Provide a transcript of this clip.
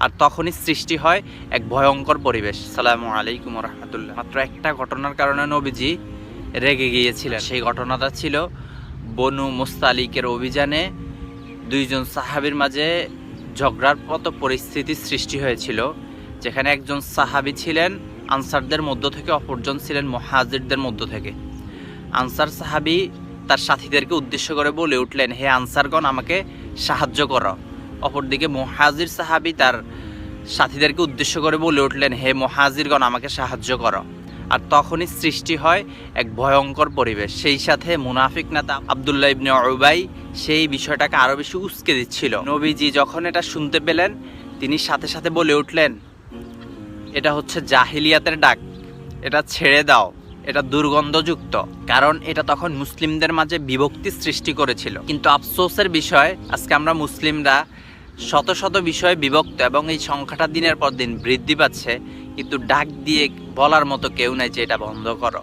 আর তখনই সৃষ্টি হয় এক ভয়ঙ্কর পরিবেশ। আসসালামু আলাইকুম রহমতুল্লাহ। মাত্র একটা ঘটনার কারণে নবীজি রেগে গিয়েছিলেন। সেই ঘটনাটা ছিল বনু মুস্তালিকের অভিযানে দুইজন সাহাবীর মাঝে ঝগড়ার মতো পরিস্থিতি সৃষ্টি হয়েছিল, যেখানে একজন সাহাবী ছিলেন আনসারদের মধ্য থেকে, অপরজন ছিলেন মুহাজিরদের মধ্য থেকে। আনসার সাহাবী তার সাথীদেরকে উদ্দেশ্য করে বলে উঠলেন, হে আনসারগণ, আমাকে সাহায্য করো। অপরদিকে মুহাজির সাহাবী তার সাথীদেরকে উদ্দেশ্য করে বলে উঠলেন, হে মুহাজিরগণ, আমাকে সাহায্য করো। আর তখনই সৃষ্টি হয় এক ভয়ঙ্কর পরিবেশ। সেই সাথে মুনাফিক নেতা আব্দুল্লাহ ইবনে উবাই সেই বিষয়টাকে আরও বেশি উস্কে দিচ্ছিল। নবীজি যখন এটা শুনতে পেলেন, তিনি সাথে সাথে বলে উঠলেন, এটা হচ্ছে জাহিলিয়াতের ডাক, এটা ছেড়ে দাও, এটা দুর্গন্ধযুক্ত। কারণ এটা তখন মুসলিমদের মাঝে বিভক্তি সৃষ্টি করেছিল। কিন্তু আফসোসের বিষয়, আজকে আমরা মুসলিমরা শত শত বিষয়ে বিভক্ত এবং এই সংখ্যাটা দিনের পর দিন বৃদ্ধি পাচ্ছে, কিন্তু ডাক দিয়ে বলার মতো কেউ নাই যে এটা বন্ধ করো।